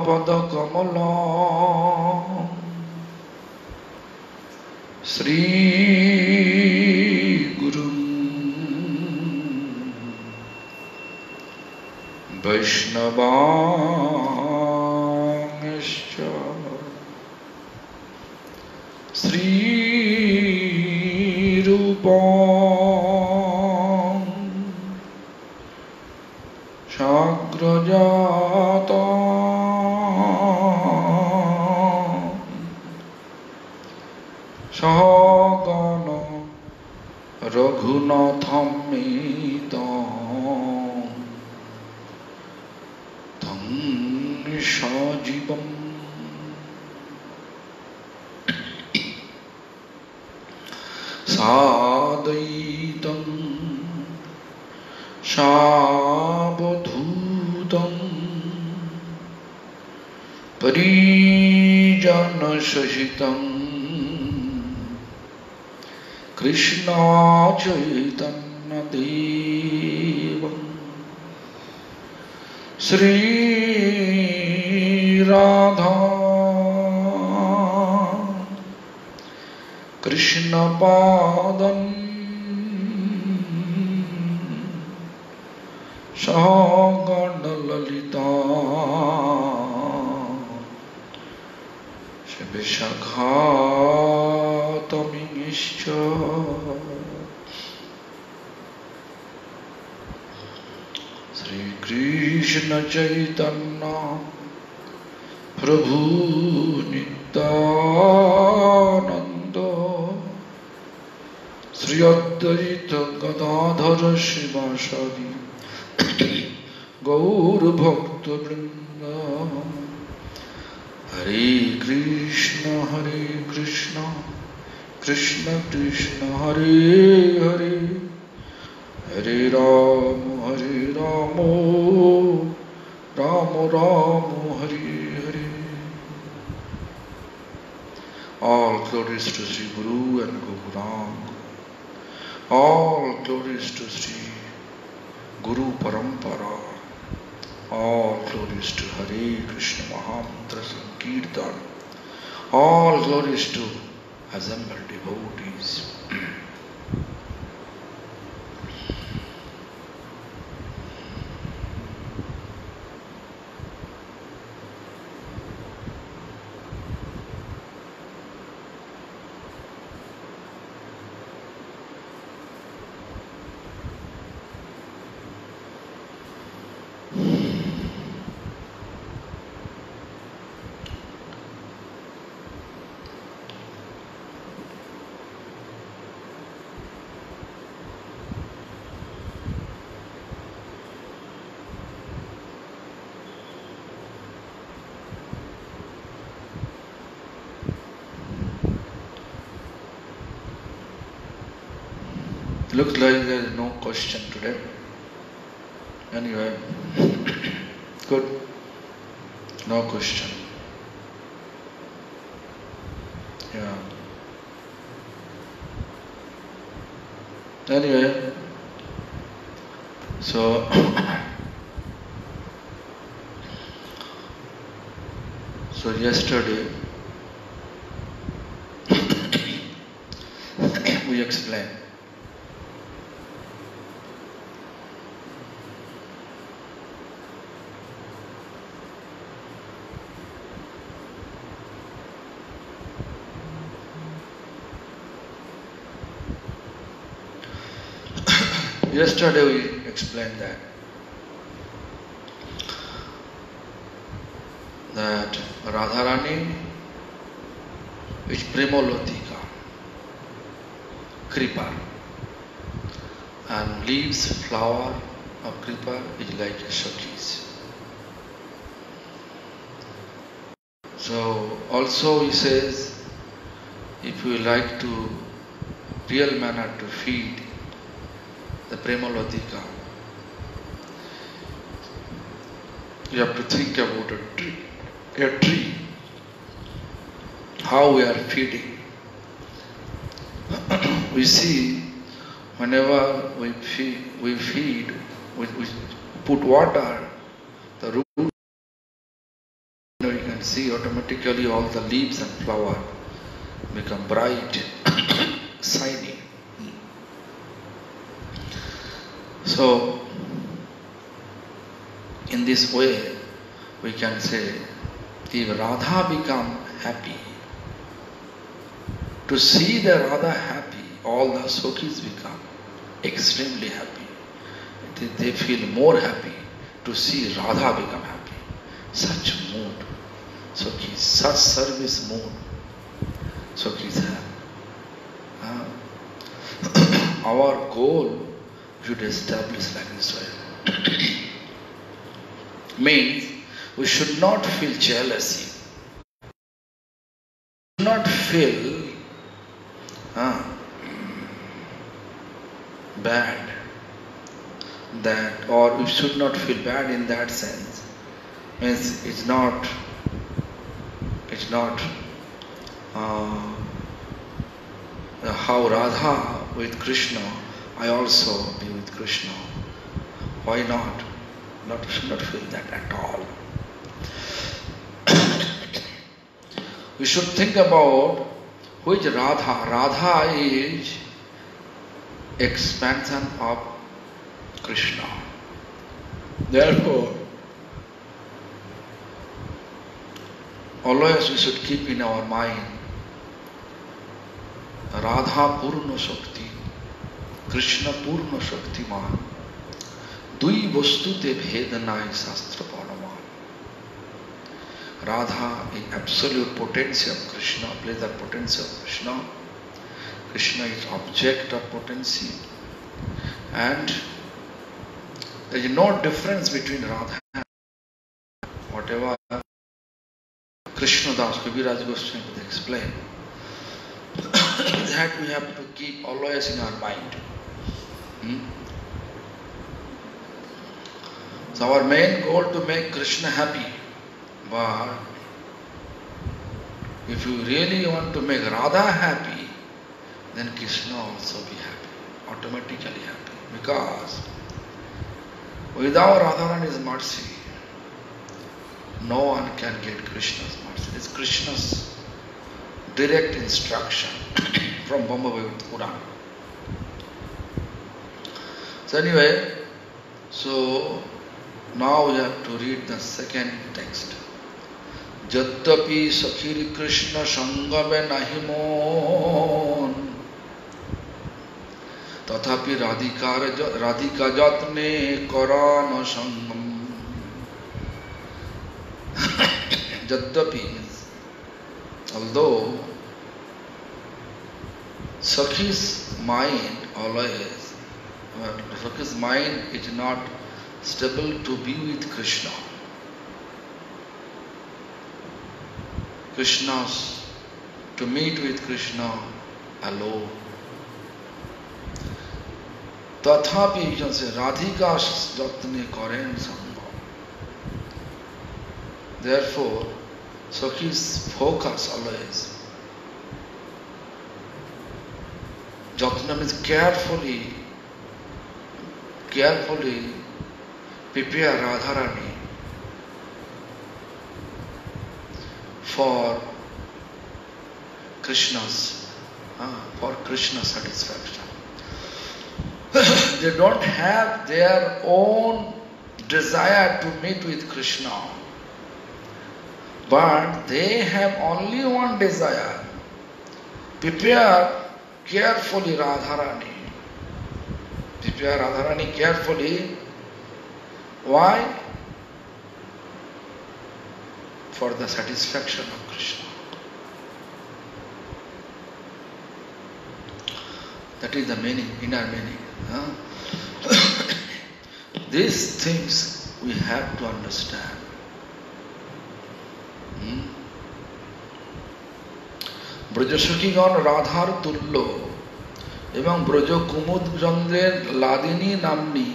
पदकमला श्री गुरु वैष्णवांश्च श्री रूपं शाग्रजाता सहगण रघुनाथमेतं तं सजीवं साद्वैतं सावधूतं परिजनसहितं कृष्ण चैतन्य देवं श्री राधा कृष्ण पादं सहगण ललिता विशाखातमिश्च श्री कृष्ण चैतन्य प्रभु नित्यानंद श्री अद्वैत गदाधर शिवासादि गौर भक्त वृंद हरे Krishna Krishna Krishna Hare Hare Hare Ram Ram Ram Hare Hare. All glories to Sri Guru and Gauranga. All glories to Sri Guru Parampara. All glories to Hare Krishna Mahamantra Sankirtan. All glories to assembled devotees. Looks like there is no question today. Anyway, good. No question. Yeah. Anyway, so yesterday we explained that Radharani is Premolatika, Kripa, and leaves flower of Kripa is like a Sakhis. So also he says, if you like to real manner to feed the Premolatika, you have to think about a tree, how we are feeding. We see whenever we feed, we put water, the root can see automatically all the leaves and flower become bright, shiny. So, in this way, we can say, if Radha become happy, to see the Radha happy, all the Sokhis become extremely happy. They feel more happy to see Radha become happy. Such mood, Sokhis, such service mood, Sokhis have. Our goal should establish like this way. Means we should not feel jealousy, not feel bad, that, or we should not feel bad in that sense. Means it's not how Radha with Krishna, I also be with Krishna. Why not? Should not feel that at all. We should think about who is Radha. Radha is expansion of Krishna. Therefore, always we should keep in our mind Radha Purna Shakti, Krishna Purna Shaktiman. Dui Vastute Bhedanai Shastra Panaman. Radha is absolute potency of Krishna, pleasure potency of Krishna. Krishna is object of potency. And there is no difference between Radha and whatever Krishna Das, Kaviraj Goswami would explain. That we have to keep always in our mind. So our main goal to make Krishna happy, but if you really want to make Radha happy, then Krishna also be happy, automatically happy. Because without Radharani's mercy, no one can get Krishna's mercy. It's Krishna's direct instruction from Brahma-Vaivanta Purana. So anyway, so now we have to read the second text. Jatapi Sakhiri Krishna Sangave Nahimon Tathapi Radhika Jatne Karana Sangam. Jatapi, although Sakhi's mind always, Sakhi's mind is not stable to be with Krishna. Krishna's, to meet with Krishna alone. Tathapi, you can say, Radhika Jatne Karen Sangha. Therefore, Sakhi's focus always. Jatna means carefully prepare Radharani for Krishna's satisfaction. They don't have their own desire to meet with Krishna, but they have only one desire. Prepare carefully Radharani. Prepare Radharani carefully. Why? For the satisfaction of Krishna. That is the meaning, inner meaning. These things we have to understand. ব্রজসখীগণ রাধার তুল্য এবং ব্রজ কুমুদ চন্দ্রের লাদিনী নাম্নী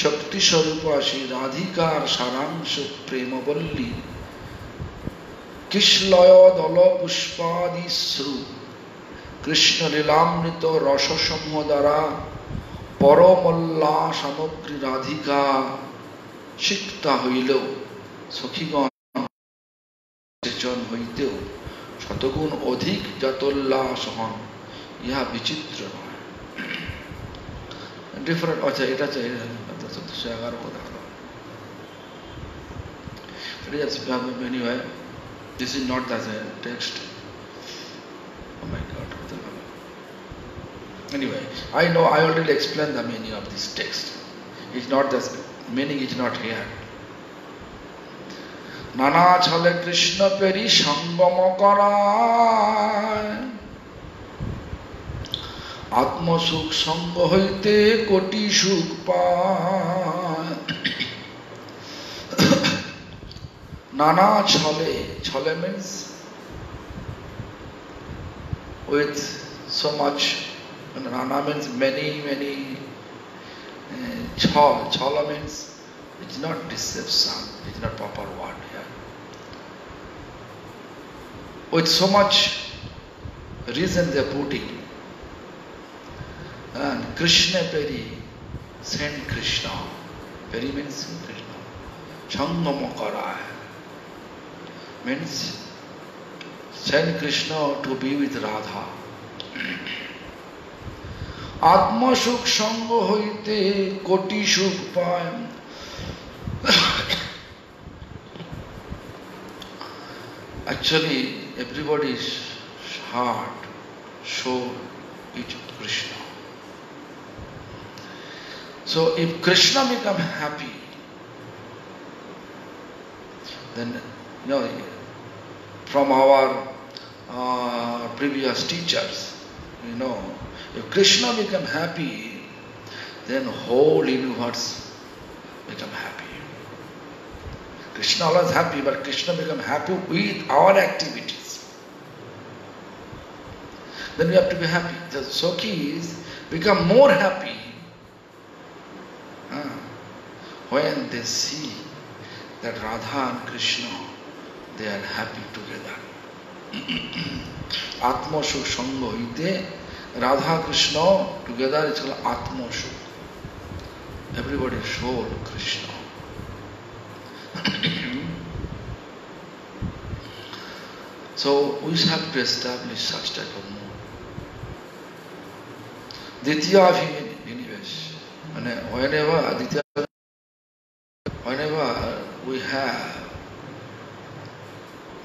শক্তি স্বরূপাসী রাধিকার সারাংশ প্রেমবল্লী কিশলয় দল পুষ্পাদি শ্রু কৃষ্ণ লীলামৃত রসসমূহ দ্বারা পরমল্লা সামগ্রী রাধিকা সিক্তা হইল সখীগণ বচন হইতেও শতগুণ অধিক যতোল্লাস হন, ইহা বিচিত্র নয়। ডিফারেন্ট, আচ্ছা এটা 1411 কথা হলো। Anyway, this is not as a text. Oh my God. Anyway, I know I already explained the meaning of this text. It's not that meaning is not here. নানা ছলে কৃষ্ণ পেরি সঙ্গম করায়, আত্মসুখ সঙ্গ হইতে কোটি সুখ পায়। নানা ছলে, ছলে means with so much, nana means many, chola means it's not deception, it's not proper word here. With so much reason they are putting, and Krishna Peri, Saint Krishna, Peri means Krishna, Sangama Karaya means Saint Krishna to be with Radha. Atma Sukh Sangha hoite koti sukh paay. Actually, everybody's heart, soul is Krishna. So if Krishna become happy, then from our previous teachers, if Krishna become happy, then whole universe become happy. Krishna was happy, but Krishna become happy with our activities. Then we have to be happy. The Sakhis become more happy when they see that Radha and Krishna, they are happy together. Atma Sukh Sangha hoite Radha Krishna together is called Atma Sukh. Everybody's soul Krishna. So we have to establish such type of mood. Ditya Vinivesh. Whenever we have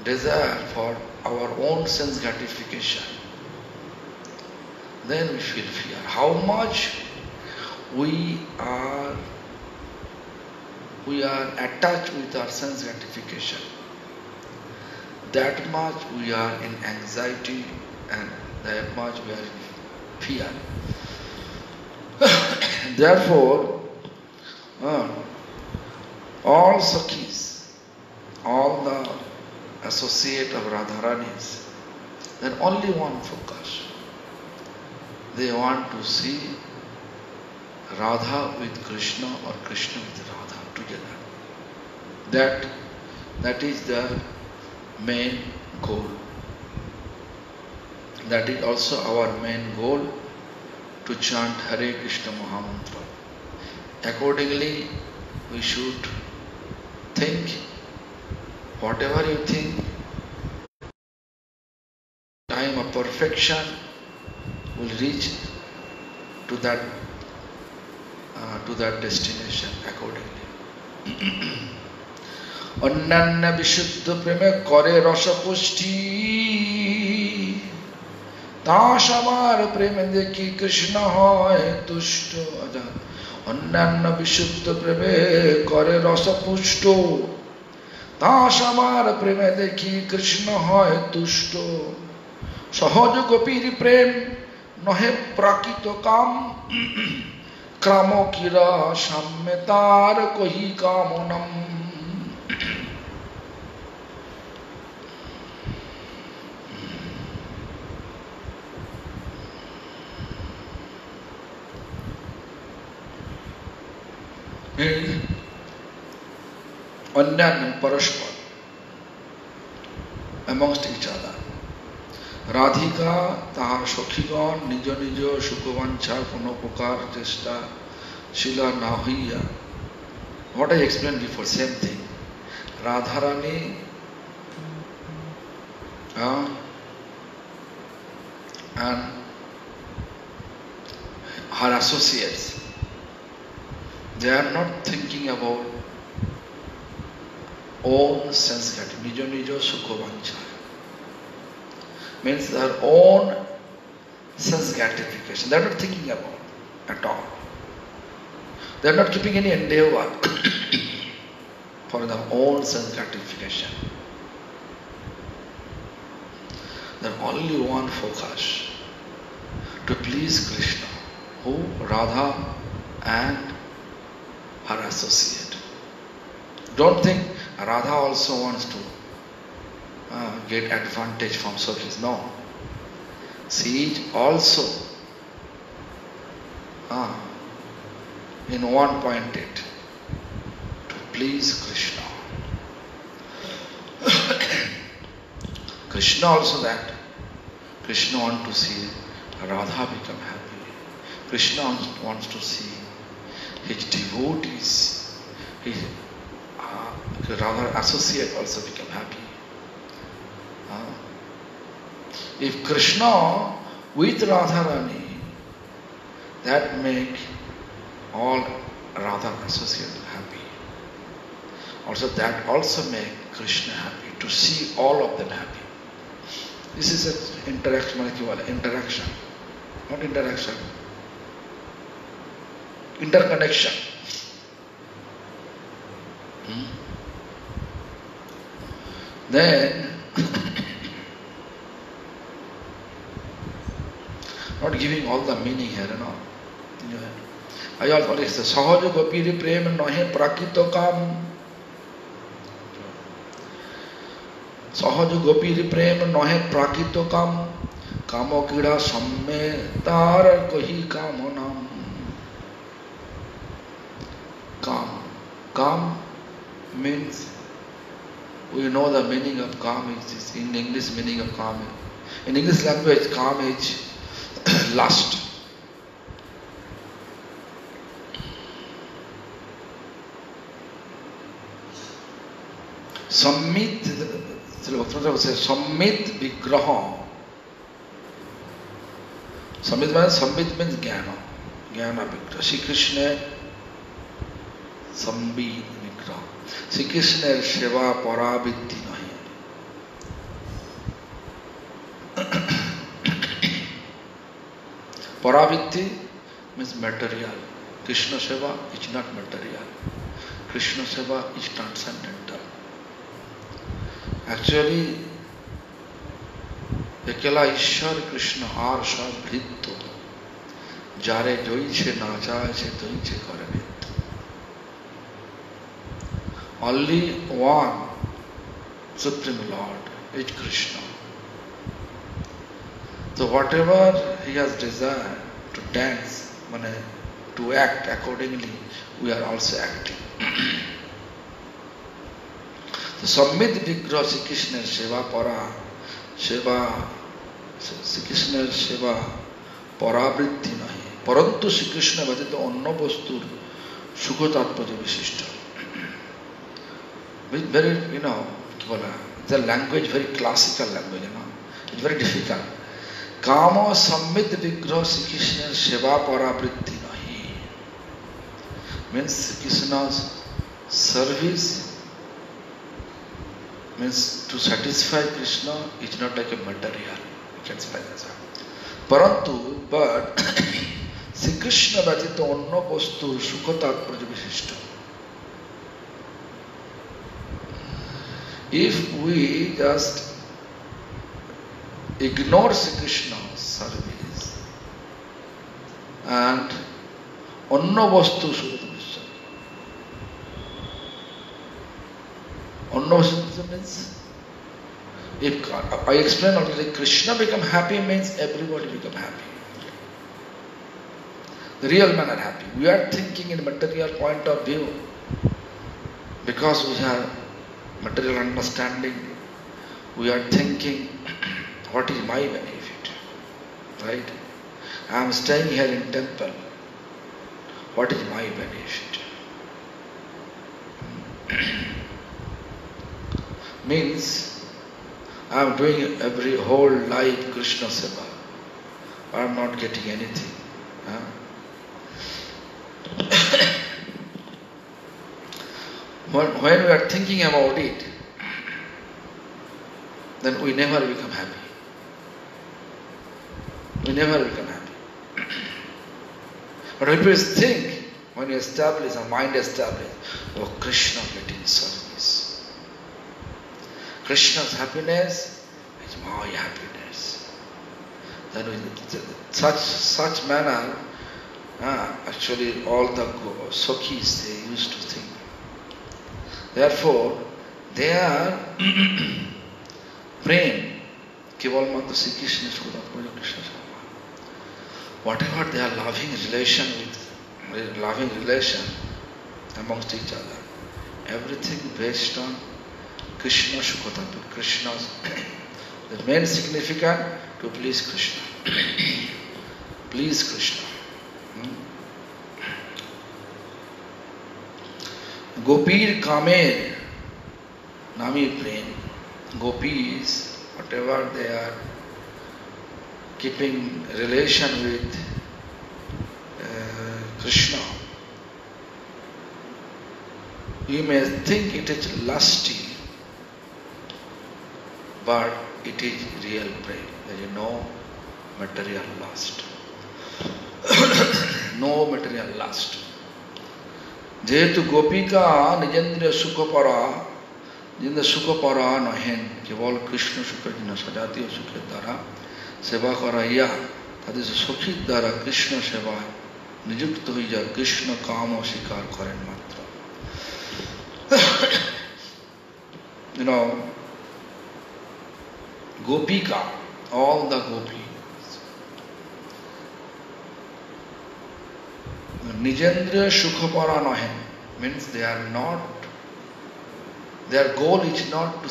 desire for our own sense gratification, then we feel fear. How much we are attached with our sense gratification, that much we are in anxiety, and that much we are in fear. Therefore, all Sakhis, all the associate of Radharani's, then only one focus. They want to see Radha with Krishna or Krishna with Radha together. That is the main goal. That is also our main goal, to chant Hare Krishna Mahamantra. Accordingly, we should think, whatever you think, time of perfection will reach to that destination accordingly. অন্যান্য বিশুদ্ধ প্রেমে করে রসপুষ্টি, দাস আমার প্রেমে দেখি কৃষ্ণ হয় তুষ্ট। অন্যান্য বিশুদ্ধ প্রেমে করে রসপুষ্ট, দাস আমার প্রেমে দেখি কৃষ্ণ হয় তুষ্ট। সহজ গোপীর প্রেম নহে প্রাকৃত কাম, ক্রাম কিরা সাম্যে তার কহি কামনম। অন্যান্য পরস্পর, amongst each other. রাধিকা তাহার সখীগণ নিজ নিজ সুখবাঞ্ছা কোন প্রকার চেষ্টা শিলা না হইয়া, what I explained before, same thing. Radharani and her associates, they are not thinking about own sense gratification. Nijo nijo sukho vancha. Means their own sense gratification. They are not thinking about at all. They are not keeping any endeavor for their own sense gratification. There is only one focus, to please Krishna, who? Radha and her associate. Don't think Radha also wants to get advantage from Sakhis. No. She is also in one pointed to please Krishna. Krishna also that. Krishna wants to see Radha become happy. Krishna wants to see his devotees, his Radha associate also become happy. If Krishna with Radharani, that make all Radha associate happy. Also that also make Krishna happy, to see all of them happy. This is an interaction, interaction, not interaction, interconnection. Then, not giving all the meaning here, I also say, Sahaja Gopiri Prem Nahe Prakito Kam. Sahaja Gopiri Prem Nahe Prakito Kam. Kamo Kida Samme Tar Kohi Kamonam. Kam. Kam means, we know the meaning of calm is in English. Meaning of calm, in English language, calm is lust. Sammit, Sammit Vigraha. Sammit means Jnana. Jnana Vigraha. Shri Krishna Sammit Vigraha. Shri Krishna Seva Paravitti nahi. Paravitti means material. Krishna Seva is not material. Krishna Seva is transcendental. Actually, Ekela Ishwar Krishna Har Sab Bhritto Jare Joiche Nachache Toiche Karavit. Only one Supreme Lord is Krishna. So whatever he has desired to dance, to act accordingly, we are also acting. So Sammit Vigraha Shri Krishna Seva Para Seva Shri Krishna Seva Paravritti nahi. Parantu Shri Krishna Bhajita Anna Vastur Sukha Tatparya Vishishta. Very, it's a language, very classical language, It's very difficult. Kama Sammit Vigraha Shri Krishna Seva Paravritti nahi. Means Krishna's service, means to satisfy Krishna is not like a material. You can say that. Parantu, but Shri Krishna Bhajita Anna Vastur Sukha Tatparya Vishishta. If we just ignore Shri Krishna's service and Anna Vastu Sukha, Anna Vastu means, if I explained already, Krishna become happy means everybody become happy. The real men are happy. We are thinking in material point of view because we have material understanding. We are thinking, what is my benefit? Right? I am staying here in temple. What is my benefit? Means I am doing every whole life Krishna Seva. I am not getting anything. When we are thinking about it, then we never become happy. We never become happy. But if you think, when you establish, a mind establish, oh, Krishna getting service. Krishna's happiness is my happiness. Then in such manner, actually all the Sakhis, they used to think. Therefore, their prem, keval matra Sri Krishna Shuddha Krishna Sama. Whatever they are loving relation amongst each other, everything based on Krishna Shukkatattva, Krishna's the main significant to please Krishna. Please Krishna. Gopir Kamer Nami Prem. Gopis, whatever they are keeping relation with Krishna, you may think it is lusty, but it is real prem. There is no material lust. No material lust. जेहेतु गोपिका निजेंद्रिय सुख परा जिंद सुख परा Nahyan केवल कृष्ण सुख जिन सजातीय सुख द्वारा सेवा कराइया ताদের সখীর দ্বারা কৃষ্ণ সেবায় নিযুক্ত হয়ে যায় কৃষ্ণ কাম স্বীকার করেন মাত্র you know gopika all the gopis nijendriya sukhapara nahen means they are not, their goal is not to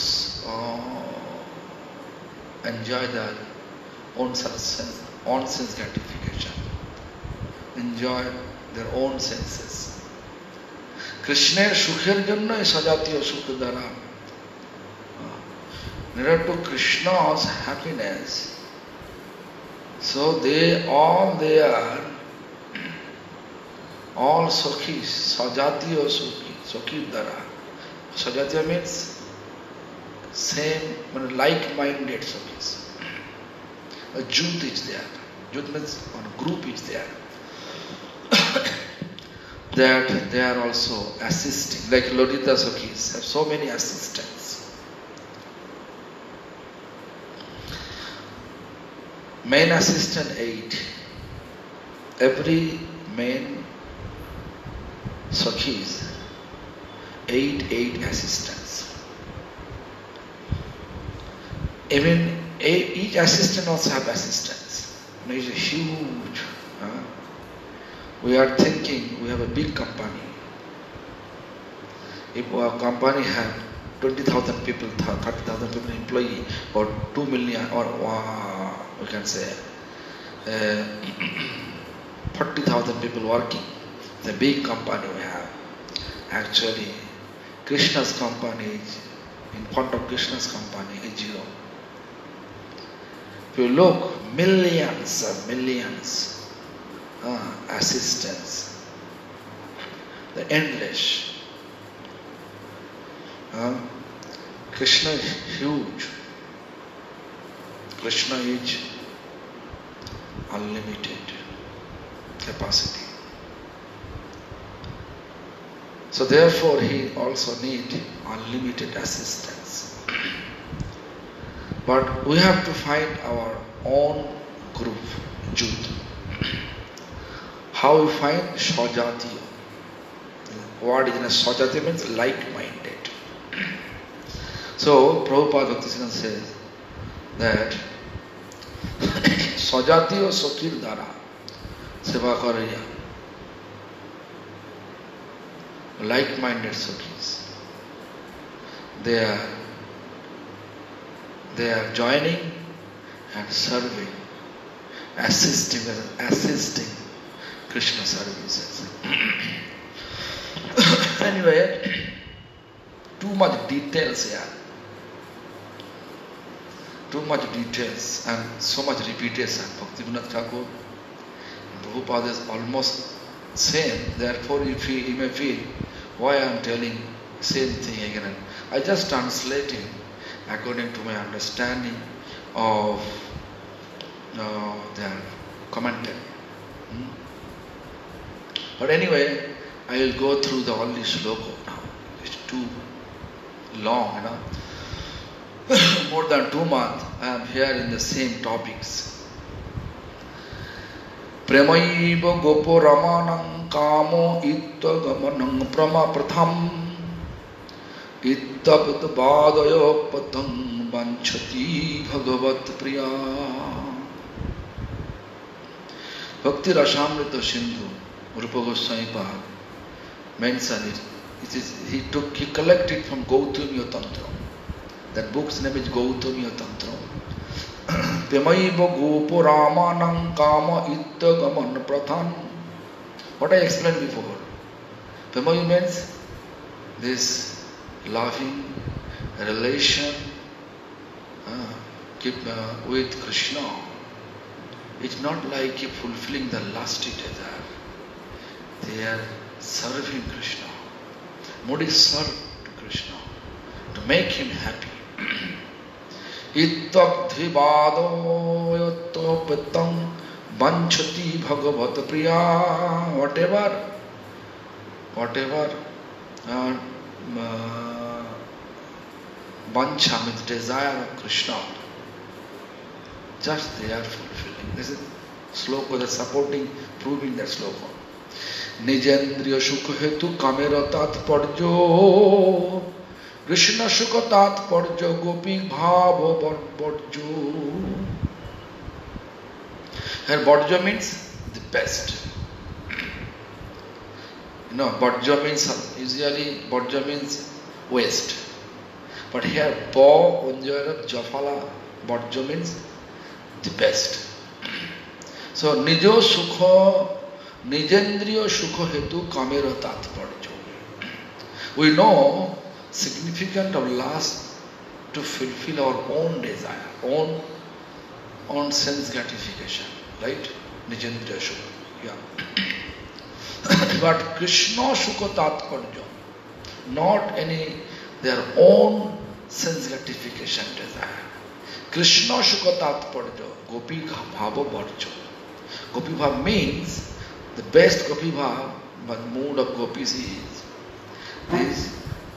enjoy their own sense gratification, enjoy their own senses. Krishna's sukher jonno sajatiyo sukh dara, in order to Krishna's happiness. So they are all Sakhis, Sajatiya Sakhi Dara. Sajatiya means same, like-minded Sakhis. A Jut is there. Jut means one group is there. That they are also assisting, like Lodita Sakhis have so many assistants. Main assistant 8. Every main Sakhis, 8 assistants. Even each assistant also have assistants. It's a huge. We are thinking we have a big company. If our company have 20,000 people, 30,000 people employee, or 2 million, or we can say 40,000 people working. The big company we have. Actually, Krishna's company is, in front of Krishna's company is zero. If you look, millions assistants, the endless. Krishna is huge. Krishna is unlimited capacity. So therefore he also needs unlimited assistance. But we have to find our own group, Jut. How we find Sajatiya? What is Sajatiya means like-minded. So Prabhupada Bhaktisiddhanta says that Sajatiya Sakhir Dara Seva Karaya, like-minded Sakhis, they are joining and serving, assisting Krishna services. Anyway, too much details here. too much details and so much repetition. Bhaktivinoda Thakur, Prabhupada is almost same. Therefore, you may feel why I am telling same thing again. I just translating according to my understanding of their commentary. But anyway, I will go through the only sloka now. It's too long, more than 2 months I am here in the same topics. Premayva gopo ramanam kamo itta gamanam prama pratham itta padvadayo patam vanchati bhagavat priya. Bhakti Rasamrita Sindhu, Rupa Goswami Pad mentioned it. He collected from Gautamiya Tantra. That book's name is Gautamiya Tantra. Pemaiva gopo ramanam kama itta gaman prathan. What I explained before. Pemai means this loving relation with Krishna. It's not like fulfilling the lusty desire. They are serving Krishna. Modi served Krishna to make him happy. Ittabdhi bado yatto pitam vanchati bhagavat priya. Whatever vancha means desire of Krishna, just they are fulfilling. This is sloka that's supporting, proving that sloka. Nijendriya sukha hetu kamera tatparjo Krishna sukha tatparjo gopi bhava barjo. Here barjo means the best. Barjo means usually barjo means waste. But here pa unjara jafala barjo means the best. So nijo sukha Nijendriya sukha hetu kamera tatparjo. We know significance of lust to fulfill our own desire, own sense gratification, right? Nijendriya sukha. Yeah. But Krishna sukha tatparjo, not their own sense gratification desire. Krishna sukha tatparjo, gopi bhava barjo. Gopi bhava means the best gopi bhava, but mood of gopis is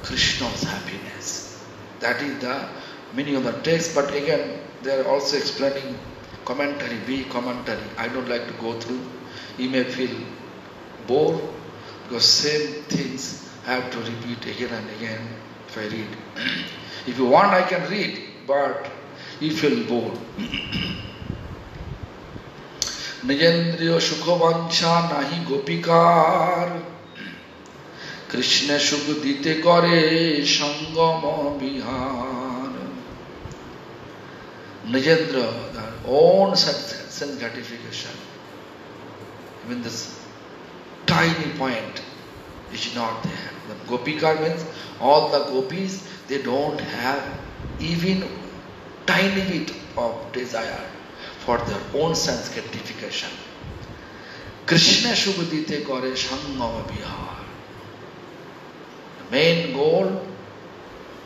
Krishna's happiness. That is the meaning of the text. But again, they are also explaining commentary, big commentary. I don't like to go through. You may feel bored because same things I have to repeat again and again if I read. If you want, I can read, but you feel bored. Nijendriya sukha vancha nahi gopikar Krishna sukha dite kare sangama bihar. Nijendriya, their own sense gratification. Even this tiny point is not there. The gopikar means all the gopis, they don't have even tiny bit of desire for their own sense gratification. Krishna sukha dite kare sangama bihar. The main goal,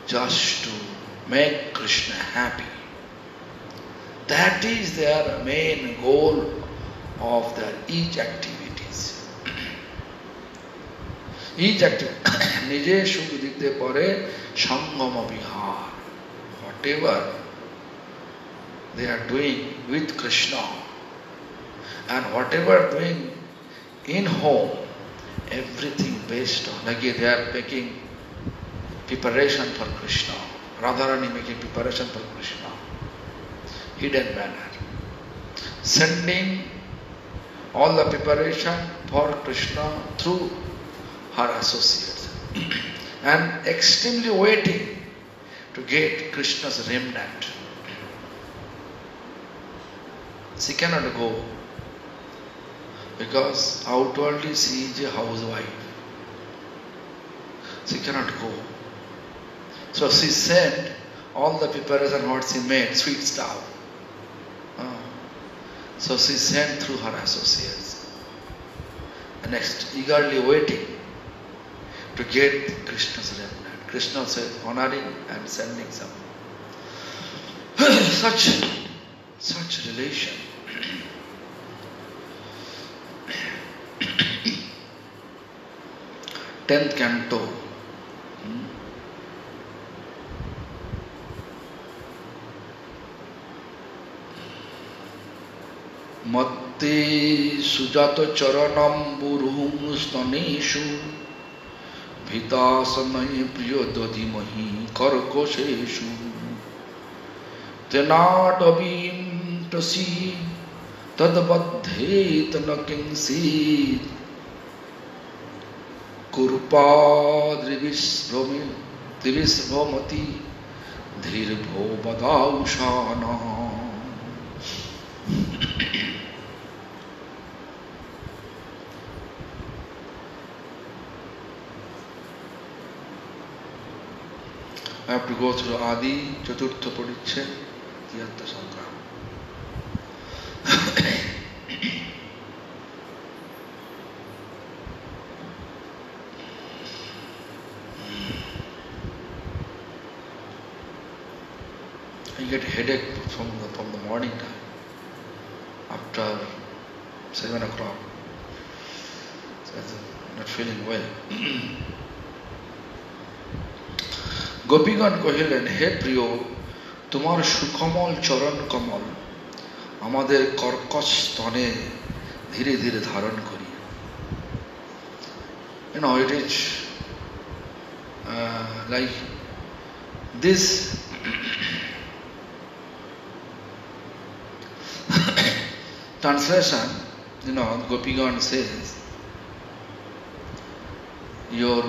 just to make Krishna happy. That is their main goal of their each activities. Each activity. Nije sukha dite kare sangama bihar. Whatever they are doing with Krishna and whatever doing in home, everything based on, like they are making preparation for Krishna. Radharani making preparation for Krishna. Hidden manner. Sending all the preparation for Krishna through her associates. And extremely waiting to get Krishna's remnant. She cannot go because outwardly she is a housewife. She cannot go. So she sent all the preparation what she made, sweet stuff. So she sent through her associates. And next, eagerly waiting to get Krishna's remnant. Krishna says, honoring and sending some. such relation. Tenth canto. Matti sujato charanam buruhum staneshu Bhitasanai priyodadimahi karkosheshu Tenadavim tasi tadbadhet nakinsid Kurpadrivisvamati dhirbho badaushana. I have to go through Adi, Chaturtha Parichhed, Tiyatha Sangram. I get headache from the morning time, after 7 o'clock. So I'm not feeling well. গোপীগণ কহিলেন, হে প্রিয়, তোমার সুকমল চরণ কমল আমাদের কর্কশ স্তনে ধীরে ধীরে ধারণ করি। You know, it is like this translation, you know, Gopigan says, your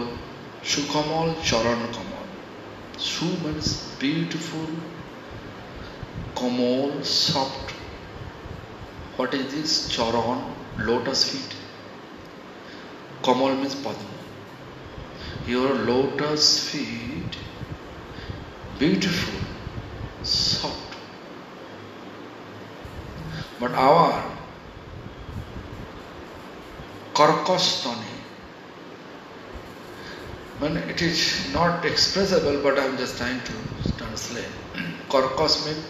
Shukamal Charan Kamal. Shu means beautiful, Kamal, soft. What is this? Charan, lotus feet. Kamal means Padma. Your lotus feet, beautiful, soft. But our Karkastani, when it is not expressible, but I am just trying to translate. Karkas means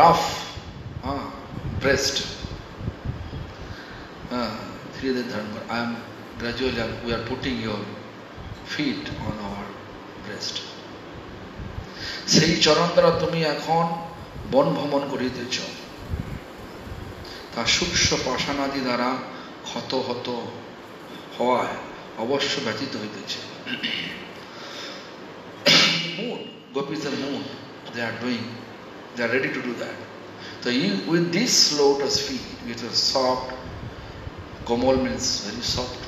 rough breast. I am gradually, we are putting your feet on our breast. সেই চরণ দ্বারা তুমি এখন বন ভ্রমণ করিতেছ, তা সূক্ষ্ম পাষাণাদি দ্বারা হত হত হওয়ায় অবশ্য ব্যতীত হইতেছে। Mood, gopis are mood, they are doing, they are ready to do that. So with this lotus feet, which are soft, Kamal means very soft,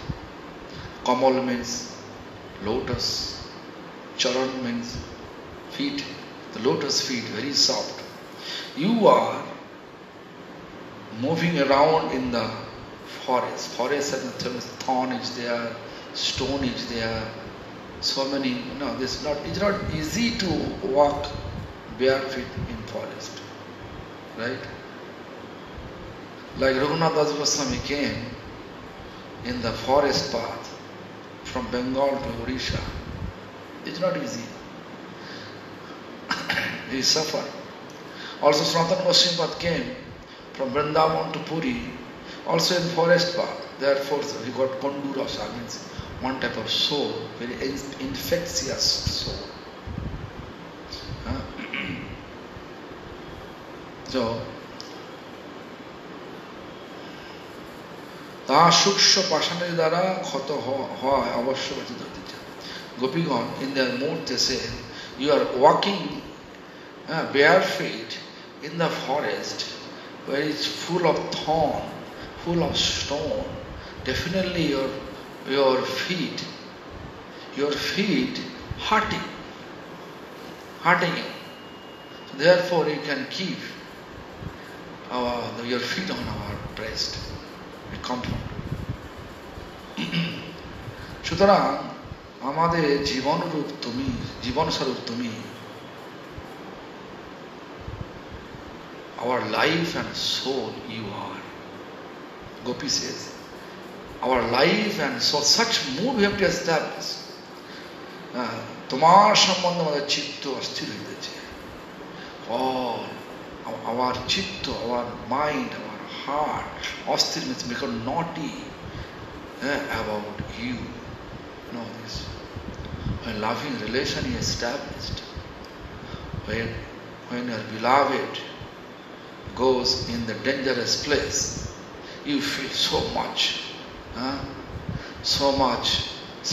Kamal means lotus, Charan means feet, the lotus feet, very soft. You are moving around in the forest. Forest has thorn is there, stone is there, so many, it's not easy to walk bare feet in forest, right? Like Raghunath Das Goswami came in the forest path from Bengal to Odisha. It's not easy. He suffered. Also Sanatana Goswami came from Vrindavan to Puri, also in forest path. Therefore he got Kondurasa, means one type of sore, very infectious sore. So তা সূক্ষ্ম পাষাণের দ্বারা ক্ষত হয় অবশ্য ব্যতীত হইতেছে। Gopigan, in their mood they say, you are walking bare feet in the forest where it's full of thorn, full of stone. Definitely your feet hurting you. So therefore you can keep your feet on our breast with comfort. সুতরাং আমাদের জীবন রূপ তুমি, জীবন স্বরূপ তুমি। Our life and soul you are. Gopi says, our life and soul, such mood we have to establish. তোমার সম্বন্ধে আমাদের চিত্ত অস্থির হইতেছে। All our চিত্ত, our mind, our heart অস্থির means become naughty about you. Know this. When loving relation is established, when your beloved goes in the dangerous place, you feel so much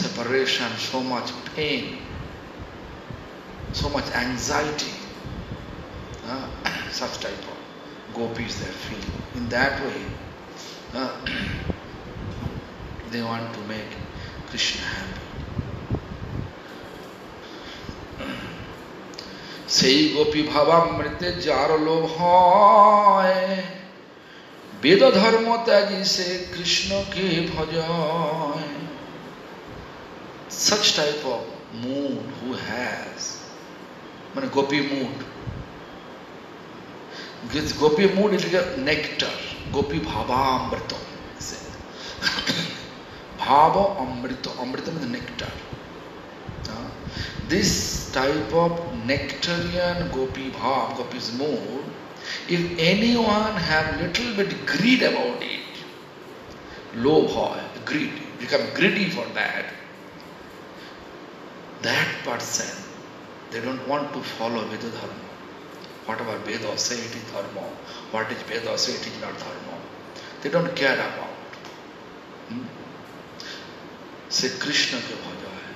separation, so much pain, so much anxiety. Such type of gopis they feel. In that way, they want to make Krishna happy. সেই গোপী ভাবামৃতে যার লোভ হয়, বেদ ধর্ম ত্যাগী সে কৃষ্ণকে ভজয়। Such type of mood who has, মানে Gopi mood. This gopi mood is like a nectar. Gopi bhava amrita. Bhava amrita. Amrita means nectar. This type of nectarian gopi bhav, gopi's mood, if anyone have little bit greed about it, lobha, greed, become greedy for that person, they don't want to follow Veda dharma. Whatever Veda say it is dharma, what is Veda say it is not dharma. They don't care about. Say Krishna ke bhaja hai.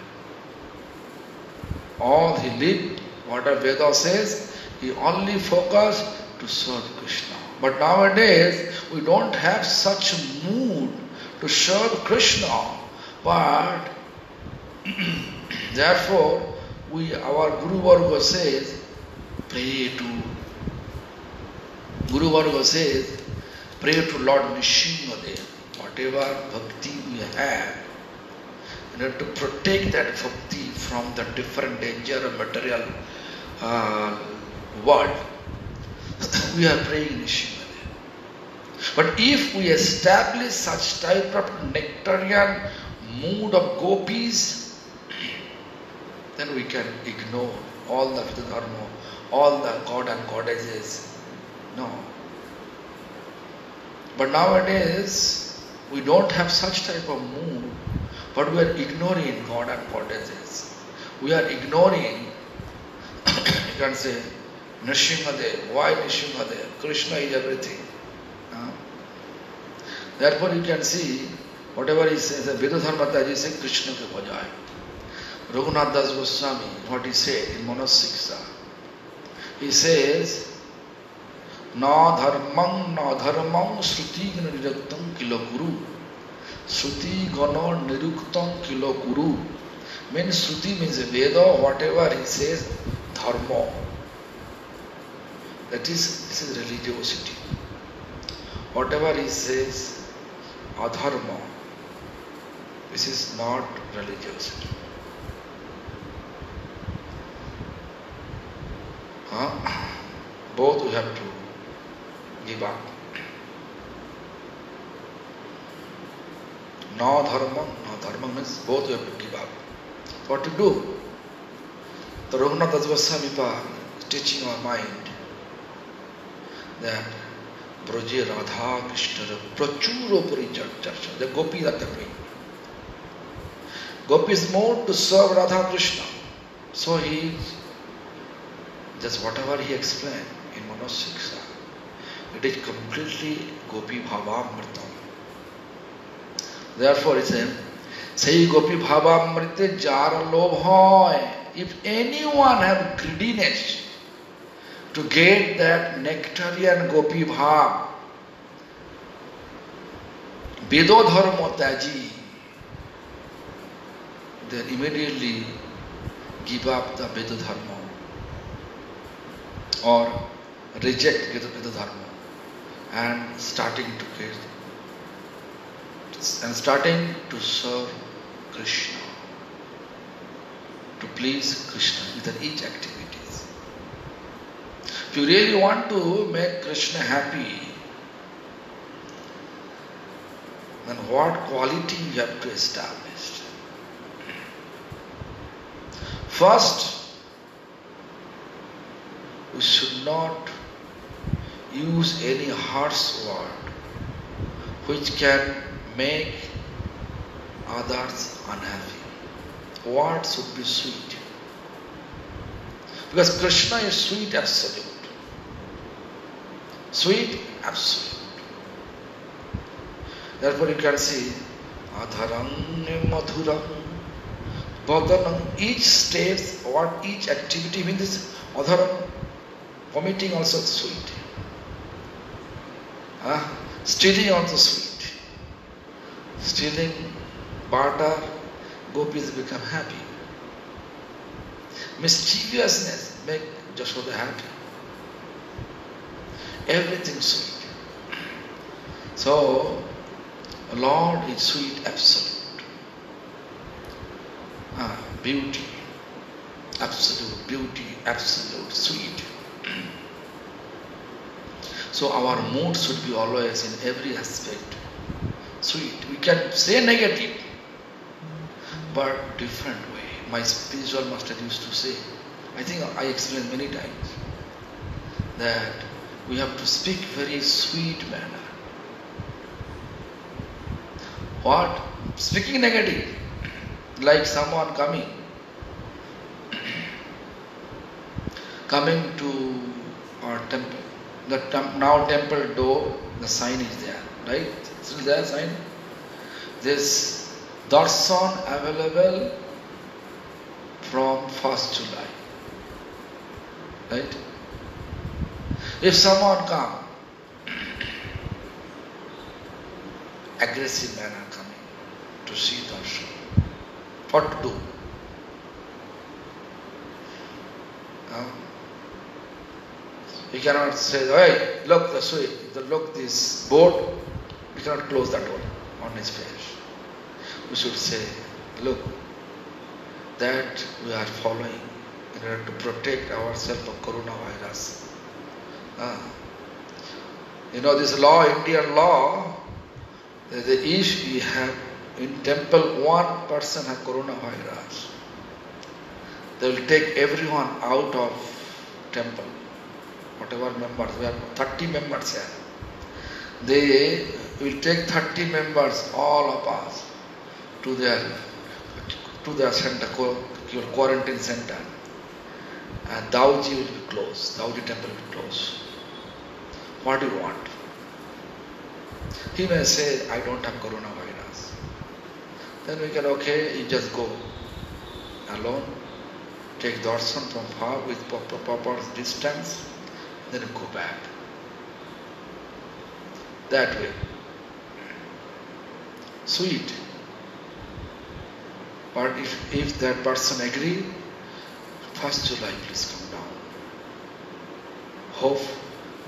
All he lived, whatever Veda says, he only focused to serve Krishna. But nowadays, we don't have such mood to serve Krishna. But therefore, our Guru Varga says, pray to Lord Nrsimhadev. Whatever bhakti we have, in order to protect that bhakti from the different danger of material world, we are praying Nrsimhadev. But if we establish such type of nectarian mood of gopis, then we can ignore all the dharma, all the god and goddesses. No. But nowadays, we don't have such type of mood, but we are ignoring god and goddesses. We are ignoring, you can say, Nrsimhadev. Why Nrsimhadev? Krishna is everything. Therefore, you can see, whatever he says, Veda Dharma Tyaji says, Krishna ke bhajai. Raghunath Das Goswami, what he said in Manasiksha, he says, na dharmam shruti gana niraktam kilo guru. Shruti gana niruktam kilo guru. Means shruti means Veda, whatever he says, dharma. This is religiosity. Whatever he says, adharma, this is not religiosity. Both we have to give up. No dharma means both we have to give up. What to do? The Raghunath Das Goswami is teaching our mind that Braje Radha Krishna Prachuro Paricharcha. The gopis are coming. Gopis more to serve Radha Krishna. So he just whatever he explained in Manasiksha, it is completely Gopi Bhavamritam. Therefore it says, Sei Gopi Bhavamrite jar lobh hoy. If anyone have greediness to get that nectarian Gopi Bhav, Vedo Dharma Tyaji, then immediately give up the Veda Dharma or reject Veda Dharma and starting to serve Krishna. to please Krishna with each activities. If you really want to make Krishna happy, then what quality you have to establish? First, we should not use any harsh word which can make others unhappy. Words should be sweet. Because Krishna is sweet absolute. Sweet absolute. Therefore you can see Adharang Madhuram Vadanam. Each states what each activity means. Adharam, vomiting also sweet. Stealing also sweet. Stealing butter, gopis become happy. Mischievousness make Jashoda happy. Everything sweet. So, Lord is sweet absolute. Beauty. Absolute beauty, absolute sweet. So our mood should be always in every aspect sweet. We can say negative, but different way. My spiritual master used to say, I think I explained many times, that we have to speak very sweet manner. What? Speaking negative, like someone coming to our temple. Now temple door, the sign is there, right? Still there sign? This darshan available from 1st July. Right? If someone come, aggressive manner coming to see darshan, what to do? We cannot say, hey, look this board, we cannot close that door on his face. We should say, look, that we are following in order to protect ourselves from coronavirus. This law, Indian law, if we have in temple one person have coronavirus, they will take everyone out of temple. Whatever members, we have 30 members here. They will take 30 members, all of us, to their center, quarantine center. And Dauji will be closed. Dauji temple will be closed. What do you want? He may say, I don't have coronavirus. Then we can, okay, you just go alone, take darshan from far with proper distance, then go back. That way. Sweet. But if that person agree, 1st July please come down. Hope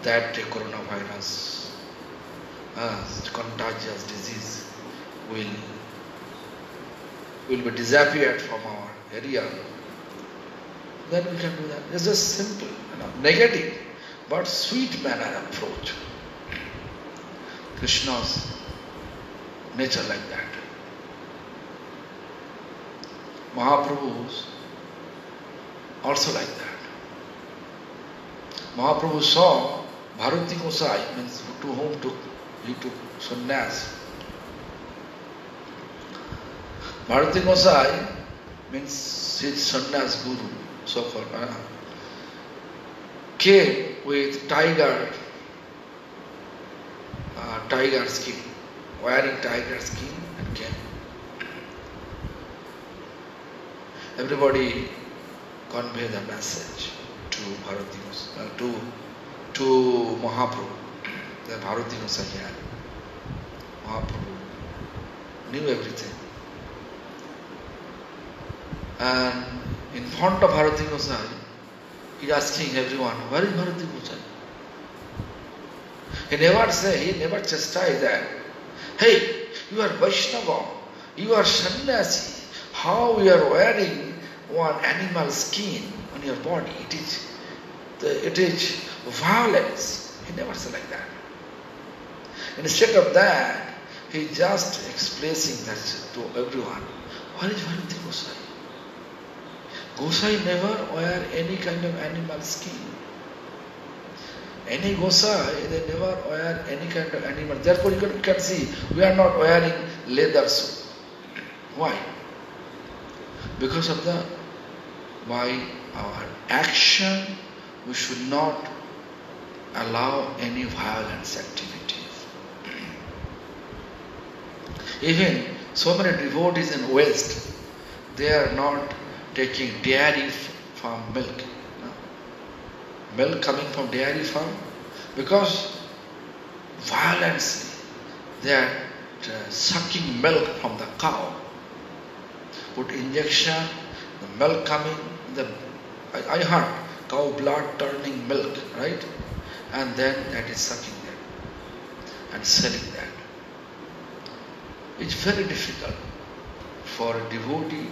that the coronavirus, contagious disease will be disappeared from our area. Then we can do that. It's just simple, negative, but sweet manner approach. Krishna's nature like that. Mahaprabhu's also like that. Mahaprabhu saw Bharati Gosai, means to whom he took sannyas. Bharati Gosai means his sannyas guru, so-called, came with tiger skin, wearing tiger skin and came. Everybody convey the message to Bharati Gosai, to Mahaprabhu. The Bharati Gosai had. Mahaprabhu knew everything. And in front of Bharati Gosai, he is asking everyone, where is Bharati Gosai? He never chastised that. Hey, you are Vaishnava, you are sannyasi, how you are wearing one animal skin on your body. It is violence. He never said like that. Instead of that, he just expressing that to everyone. Where is Varanti Gosai? Gosai never wear any kind of animal skin. Any Gosai, they never wear any kind of animal. Therefore, you can see we are not wearing leather suit. Why? Because of by our action, we should not allow any violence activities. Even so many devotees in West, they are not taking dairy farm milk. No? Milk coming from dairy farm, because violently they are sucking milk from the cow. Put injection, the milk coming, I heard cow blood turning milk, right? And then that is sucking that and selling that. It's very difficult for a devotee.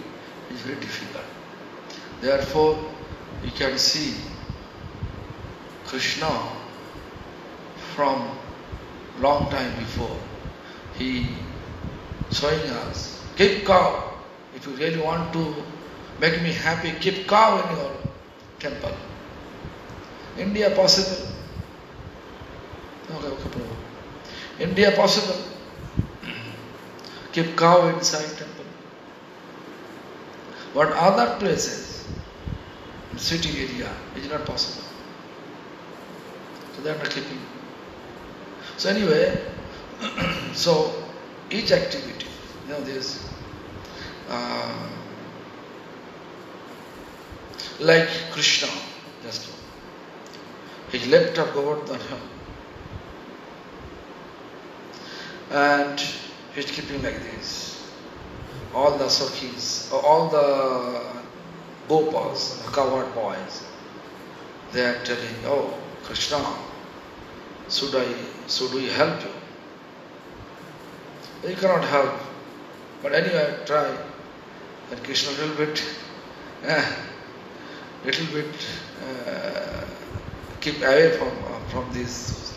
It's very difficult. Therefore, you can see Krishna from long time before. He showing us, keep cow. If you really want to make me happy, keep cow in your temple. India possible? Okay, Prabhu. India possible? Keep cow inside temple. But other places, in city area, it is not possible. So they are not keeping. So anyway, so each activity, this, like Krishna, just he left up Govardhana and he's keeping like this. All the Sakhis, all the Gopas, the cowherd boys, they are telling, oh Krishna, should we help you? You cannot help. But anyway, try. And Krishna little bit keep away from this.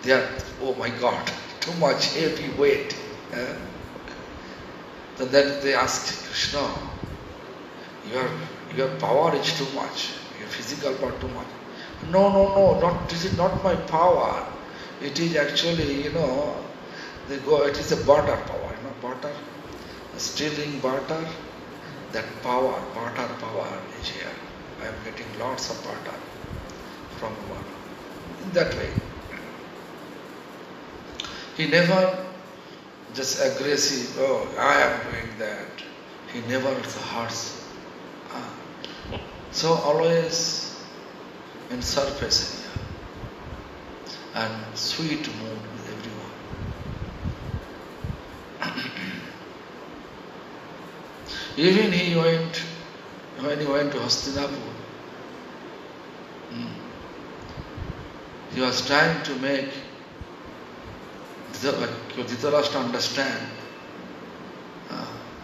They are, oh my God, too much heavy weight. So then they asked Krishna, your power is too much, your physical power too much. No, this is not my power. It is actually, it is a butter power, butter, stealing butter, that power, butter power is here. I am getting lots of butter from one. In that way. He never just aggressive, oh, I am doing that. He never hurts. So always in surface area and sweet mood with everyone. Even when he went to Hastinapur, he was trying to make Dhritarashtra understand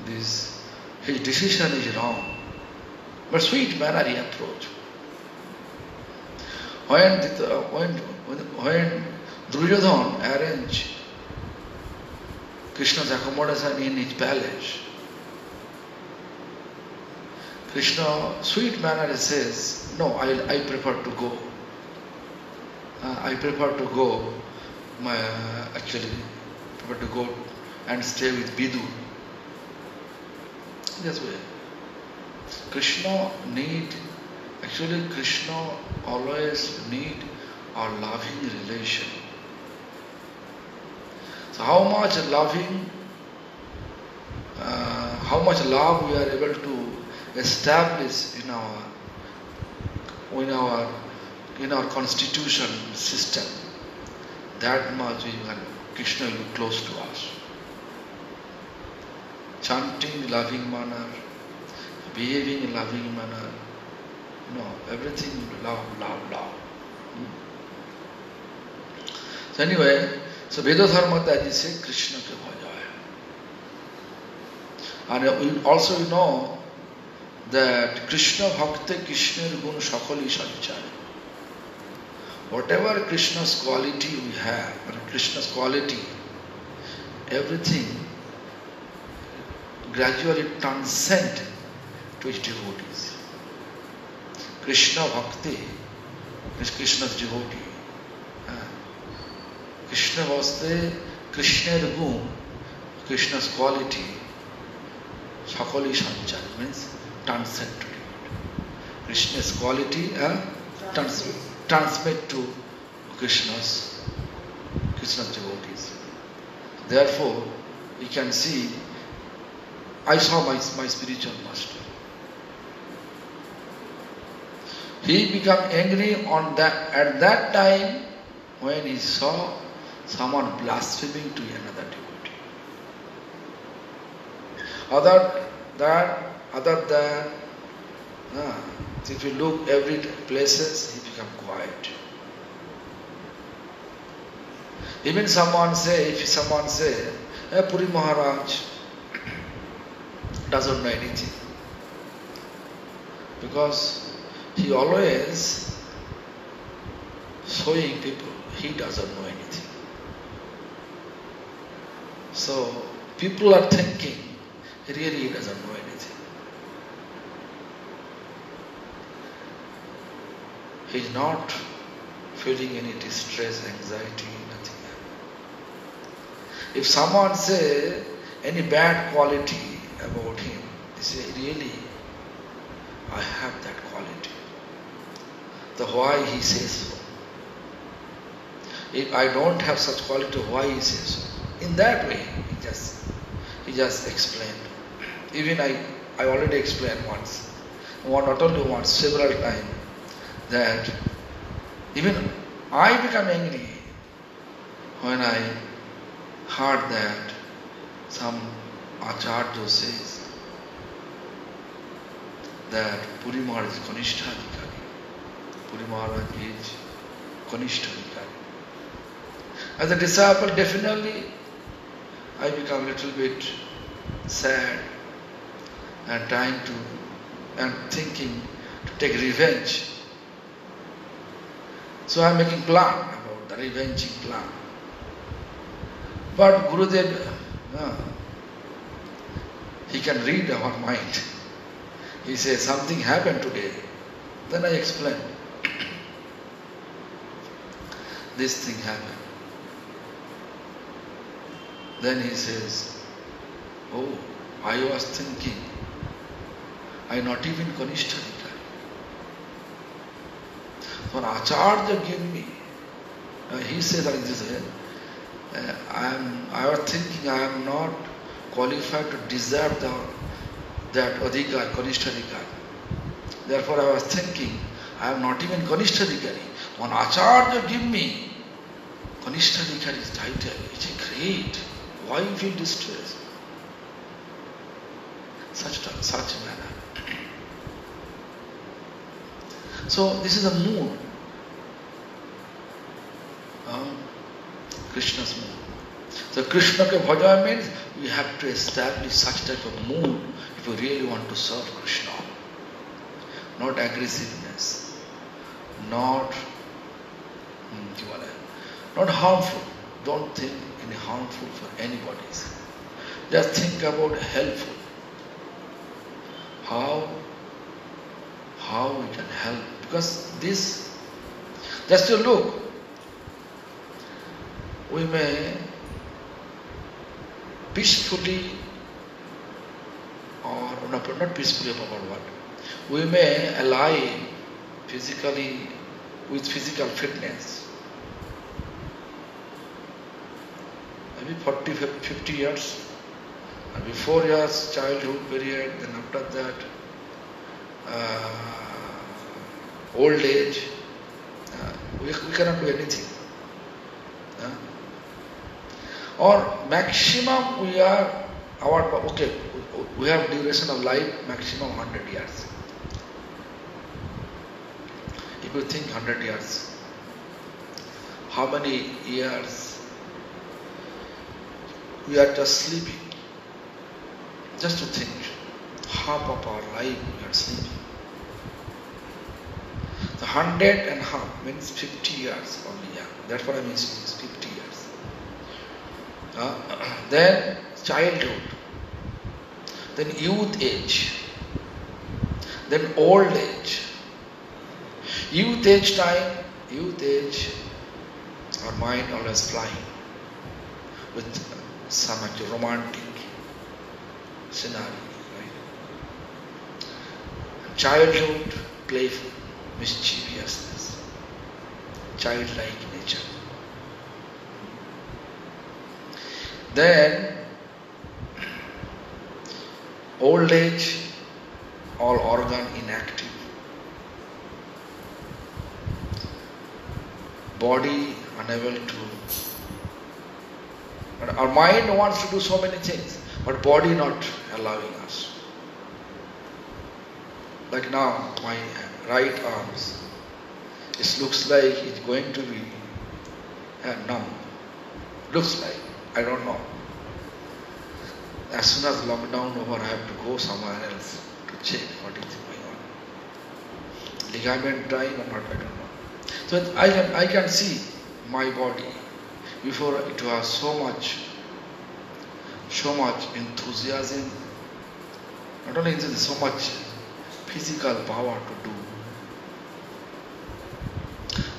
his decision is wrong. But sweet manner he approached. When Duryodhana arranged Krishna's accommodation in his palace, Krishna, sweet manner, says, no, I prefer to go. I prefer to go. Actually, prefer to go and stay with Bidu. This way. Krishna always need a loving relation. So how much love we are able to establish in our constitution system, that much Krishna will be close to us. Chanting loving manner, behaving in loving manner, everything love. So anyway, so Veda Dharma Daji said Krishna ke bhajaya. And we also know that Krishna Bhakti Krishna Gun Shakali Sanchar. Whatever Krishna's quality we have, Krishna's quality, everything gradually transcend to his devotees. Krishna Bhakti is Krishna's devotee. Krishna Bhakti, Krishna's gun, Krishna's quality, Sakali Sanchar means transcend to devotee. Krishna's quality transmit to Krishna's devotees. Therefore, we can see, I saw my spiritual master. He became angry at that time when he saw someone blaspheming to another devotee. Other than if you look every places, he become quiet. Even if someone say, Puri Maharaj doesn't know anything, because he always showing people he doesn't know anything. So people are thinking really he doesn't know anything. He is not feeling any distress, anxiety, nothing. If someone say any bad quality about him, he say, really, I have that quality. The why he says so. If I don't have such quality, why he says so? In that way, he just explained. Even I already explained once, not only once, several times, that even I become angry when I heard that some Acharya says that Puri Maharaj is Kanishta Adhikari. Puri Maharaj is Kanishta Adhikari. As a disciple, definitely I become a little bit sad and thinking to take revenge. So I am making plan about the revenging plan. But Gurudev, he can read our mind. He says, something happened today. Then I explain. This thing happened. Then he says, oh, I was thinking, I not even Kanishta Adhikari. When Acharya gave me, he says like this, I was thinking I am not qualified to deserve that Adhikar, Kanishta Adhikar. Therefore I was thinking, I am not even Kanishta Adhikari. When Acharya give me Kanishta Adhikari's title, it's great. Why you feel distressed? Such a manner. So this is a mood. Krishna's mood. So Krishna ke bhaja means we have to establish such type of mood if we really want to serve Krishna. Not aggressiveness, not harmful. Don't think any harmful for anybody. Just think about helpful. How we can help. Because this, just to look, we may peacefully, or not peacefully about what, we may ally physically with physical fitness. Maybe 40, 50 years, and before years childhood period, then after that old age, we cannot do anything. Or maximum we have duration of life maximum 100 years. If you think 100 years, how many years we are just sleeping? Just to think, half of our life we are sleeping. The 100 and half means 50 years only. Yeah. That's what I mean, is 50 years. Then childhood, then youth age, then old age. Youth age, our mind always flying with some romantic scenario, right? Childhood, playful, mischievousness, childlike nature. Then old age, all organ inactive. Body unable to. But our mind wants to do so many things, but body not allowing us. Like now, my right arms, it looks like it's going to be numb. Looks like, I don't know. As soon as lockdown over, I have to go somewhere else to check what is going on. Ligament drying or not, I don't know. So I can see my body. Before it was so much enthusiasm, not only enthusiasm, so much physical power to do.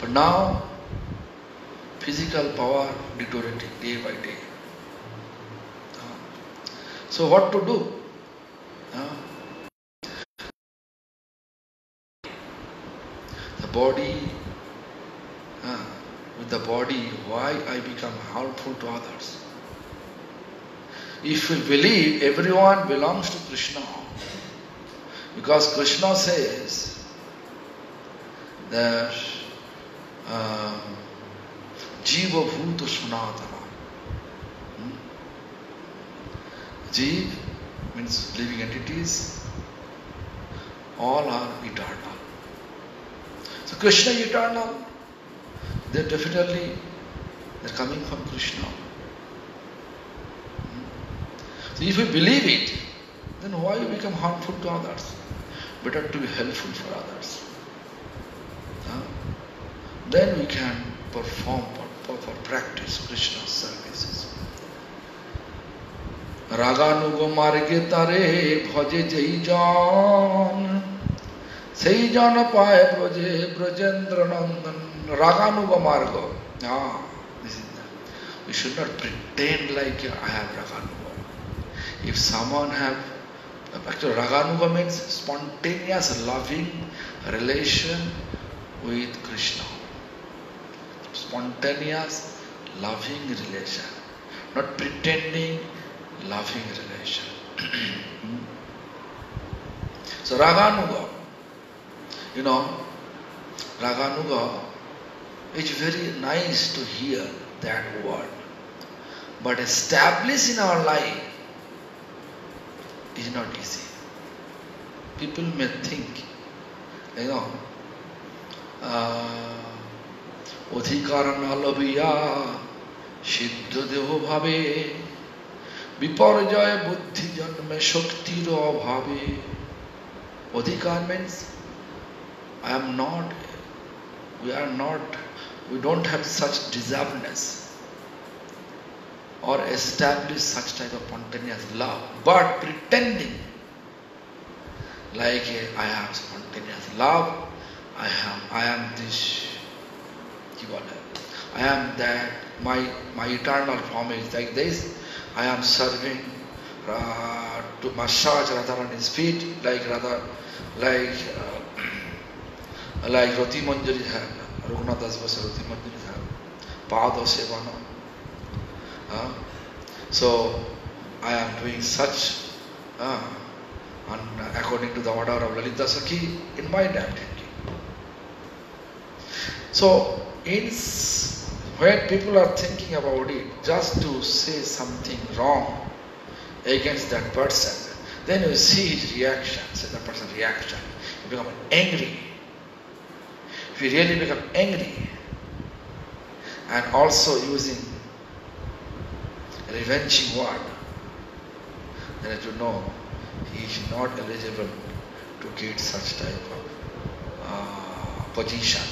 But now, physical power deteriorating day by day. So what to do? The body, with the body, why I become harmful to others? If we believe everyone belongs to Krishna, because Krishna says that Jiva Bhuta Sanatana. Jeev means living entities, all are eternal. So Krishna is eternal. They're coming from Krishna. So if we believe it, then why become harmful to others? Better to be helpful for others. Then we can perform for practice Krishna's services. Raganugo marge tare bhaje jai jan sei jan paye braje brajendra nandan. Raganuga marga. This is that. We should not pretend like I have Raganuga. If someone have, actually Raganuga means spontaneous loving relation with Krishna. Spontaneous loving relation. Not pretending loving relation. So Raganuga, Raganuga, it's very nice to hear that word, but establish in our life is not easy. People may think, Odhikaran alabiya siddha deho bhave viparjaya buddhi janme shaktiro bhave. Odhikar means we don't have such deservedness or establish such type of spontaneous love, but pretending like I have spontaneous love, I am this, I am that, my eternal form is like this, I am serving to massage Radharani's feet like Rati Manjari have, Raghunath Das Basa Rati Manjari have, Pada Sevana. So I am doing such, according to the order of Lalita Sakhi, in my damn thinking. So when people are thinking about it, just to say something wrong against that person, then you see his reaction, say that person's reaction, you become angry. If you really become angry and also using revenging word, then you know he is not eligible to get such type of position,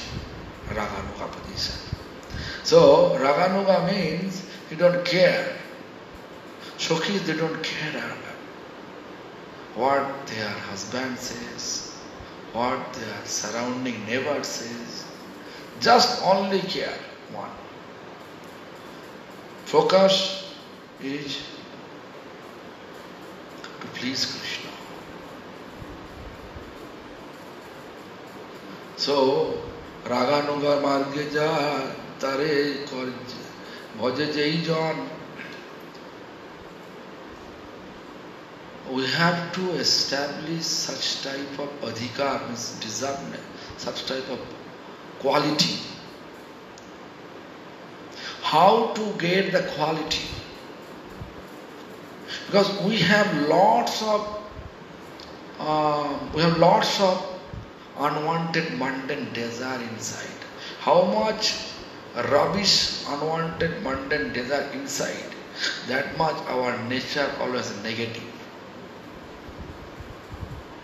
Raganuga position. So Raganuga means he don't care. Shokhis, they don't care what their husband says, what their surrounding neighbor says. Just only care one. Focus is to please Krishna. So, Raganuga marge ja tare bhaje jai jan. We have to establish such type of adhikar, means discernment, such type of quality. How to get the quality? Because we have lots of unwanted mundane desire inside. How much rubbish, unwanted mundane desire inside, that much our nature always negative.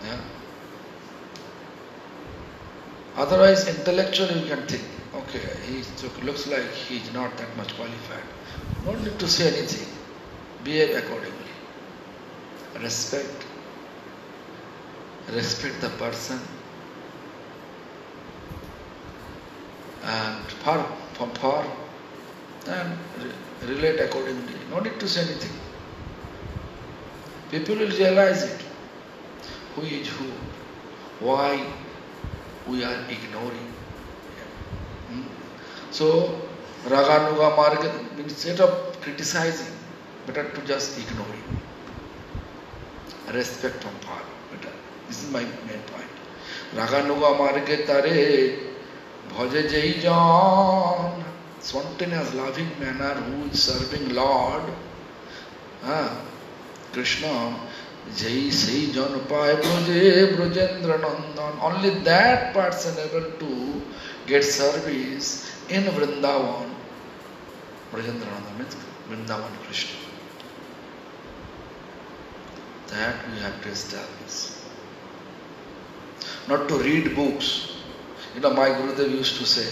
Yeah? Otherwise, intellectually you can think, okay, he looks like he is not that much qualified. No need to say anything. Behave accordingly. Respect the person, and and relate accordingly. No need to say anything. People will realize it. Who is who? Why we are ignoring. So, Raganuga Marga, instead of criticizing, better to just ignore it. Respect from far, better. This is my main point. Raganuga Marge Tare Bhaje Jai Jan. Spontaneous, loving manner who is serving Lord. Krishna. Jai Sai Jan Pai Broje Brojendra Nandan. Only that person able to get service in Vrindavan. Brojendra Nandan means Vrindavan Krishna. That we have to establish. Not to read books. You know, my Gurudev used to say,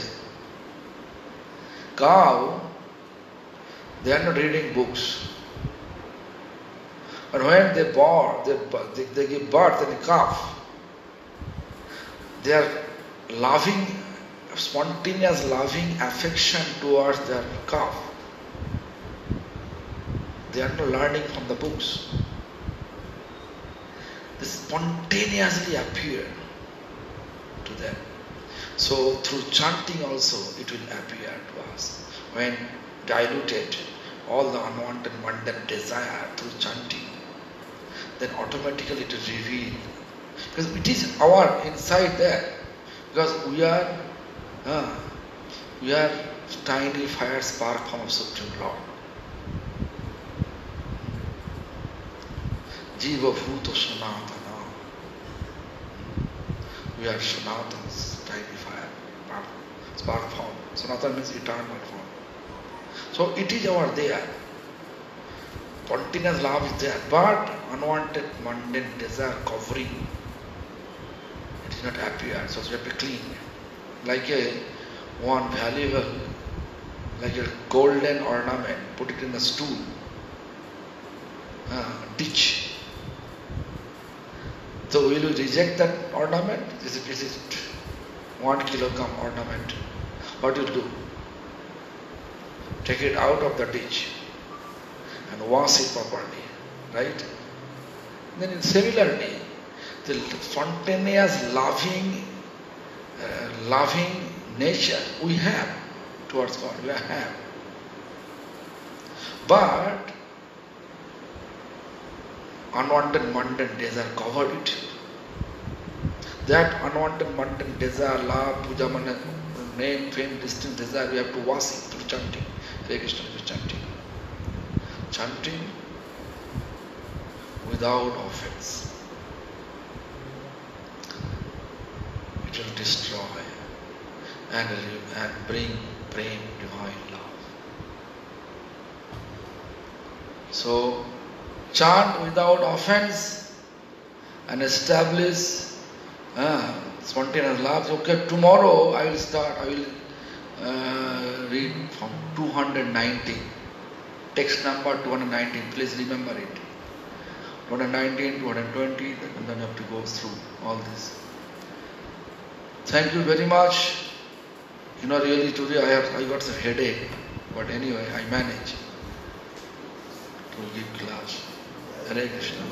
cow, they are not reading books. But when they give birth and calf, they are loving, spontaneous loving affection towards their calf. They are not learning from the books. They spontaneously appear to them. So through chanting also it will appear to us. When diluted all the unwanted mundane desire through chanting, then automatically it will reveal. Because it is our inside there. Because we are tiny fire spark from Supreme Lord. Jiva Bhuta Sanatana. We are Sanatans, tiny fire, spark form. Sanatana means eternal form. So it is our there. Spontaneous love is there, but unwanted mundane desire covering, it is not appear. So we have to clean. Like one valuable, like a golden ornament, put it in a stool, ditch. So will you reject that ornament? Is it 1 kilogram ornament? What do you do? Take it out of the ditch and wash it properly, right? Then similarly, the spontaneous loving nature we have towards God, we have. But unwanted mundane desire covered it. That unwanted mundane desire, love, puja, name, fame, distance, desire, we have to wash it through chanting. Hare Krishna through chanting. Chanting without offense. It will destroy and bring prem, divine love. So, chant without offense and establish spontaneous laughs. Okay, tomorrow I will start. I will read from 219. Text number 219. Please remember it. 219, 220, and then you have to go through all this. Thank you very much. Really today I got some headache, but anyway I managed to give class. Hare Krishna.